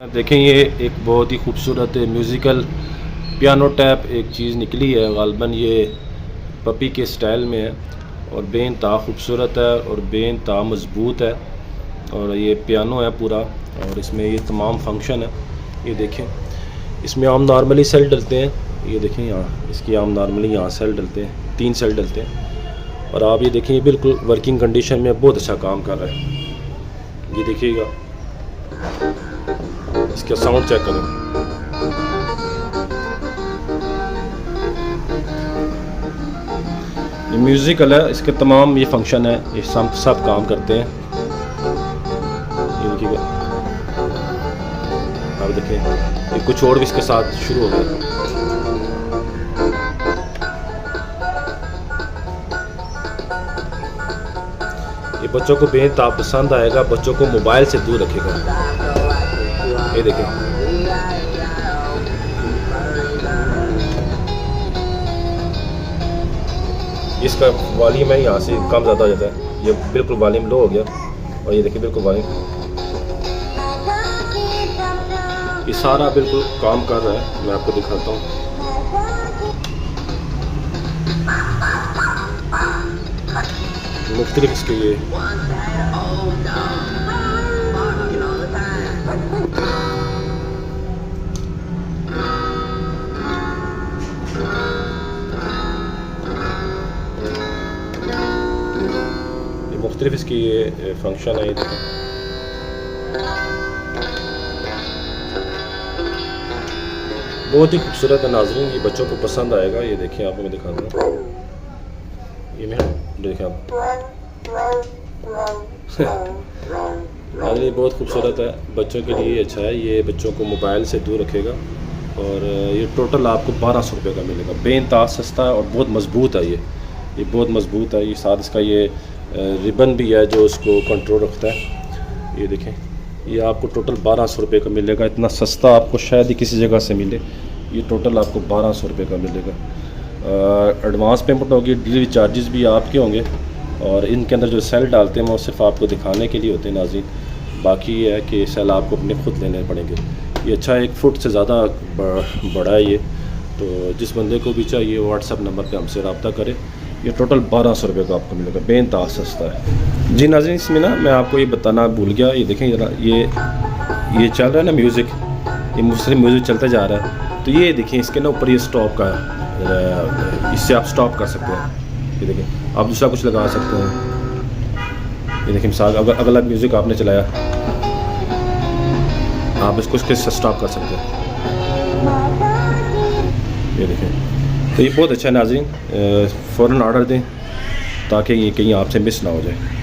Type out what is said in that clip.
देखें, ये एक बहुत ही खूबसूरत म्यूज़िकल पियानो टैप एक चीज़ निकली है। ग़ालिबन ये पपी के स्टाइल में है और बेइंतहा खूबसूरत है और बेइंतहा मज़बूत है। और ये पियानो है पूरा और इसमें ये तमाम फंक्शन है। ये देखें, इसमें आम नॉर्मली सेल डलते हैं। ये देखें यहाँ इसकी आम नॉर्मली यहाँ सेल डलते हैं, 3 सेल डलते हैं। और आप ये देखें, ये बिल्कुल वर्किंग कंडीशन में बहुत अच्छा काम कर रहा है। ये देखिएगा, इसका साउंड चेक करें। ये म्यूज़िकल है, इसके तमाम ये फंक्शन है, ये सब काम करते हैं। ये देखिएगा, आप देखें, ये कुछ और भी इसके साथ शुरू हो गया। ये बच्चों को बेहद पसंद आएगा, बच्चों को मोबाइल से दूर रखेगा। ये देखें, इसका वॉल्यूम है यहाँ से कम ज़्यादा हो जाता है। ये बिल्कुल वॉल्यूम लो हो गया और ये देखिए बिल्कुल वॉल्यूम, ये सारा बिल्कुल काम कर रहा है। मैं आपको दिखाता हूँ। मुख्तलिफ इसके ये मुख्तलिफ इसकी ये फंक्शन है। बहुत ही खूबसूरत है नाज़रीन, ये बच्चों को पसंद आएगा। ये देखिए, आपको मैं दिखाता हूँ। ये मैं देखिए आप नाज़रीन, बहुत खूबसूरत है, बच्चों के लिए अच्छा है। ये बच्चों को मोबाइल से दूर रखेगा। और ये टोटल आपको 1200 रुपये का मिलेगा। बेइंतहा सस्ता है और बहुत मज़बूत है। ये बहुत मज़बूत है। ये साथ इसका ये रिबन भी है जो उसको कंट्रोल रखता है। ये देखें, ये आपको टोटल 1200 रुपये का मिलेगा। इतना सस्ता आपको शायद ही किसी जगह से मिले। ये टोटल आपको 1200 रुपये का मिलेगा। एडवांस पेमेंट होगी, डिलीवरी चार्जेस भी आपके होंगे। और इनके अंदर जो सेल डालते हैं वो सिर्फ आपको दिखाने के लिए होते हैं नाज़रीन। बाकी ये है कि सेल आपको अपने खुद लेने पड़ेंगे। ये अच्छा 1 फुट से ज़्यादा बड़ा है ये। तो जिस बंदे को भी चाहिए व्हाट्सएप नंबर पर हमसे रब्ता करें। ये टोटल 1200 रुपये का आपको मिलेगा। बेइंतहा सस्ता है जी नाज़रीन। इसमें ना मैं आपको ये बताना भूल गया। ये देखें ज़रा, ये चल रहा है ना म्यूज़िक, ये मुझसे म्यूज़िक चलता जा रहा है। तो ये देखें, इसके ना ऊपर ये स्टॉप का है, इससे आप स्टॉप कर सकते हैं। ये देखें, आप दूसरा कुछ लगा सकते हैं। ये देखें, मिसाल अगला म्यूज़िक आपने चलाया, आप इसको इसके स्टॉप कर सकते हैं। ये देखें, तो ये बहुत अच्छा है नाज़रीन। फ़ौरन ऑर्डर दें ताकि ये कहीं आपसे मिस ना हो जाए।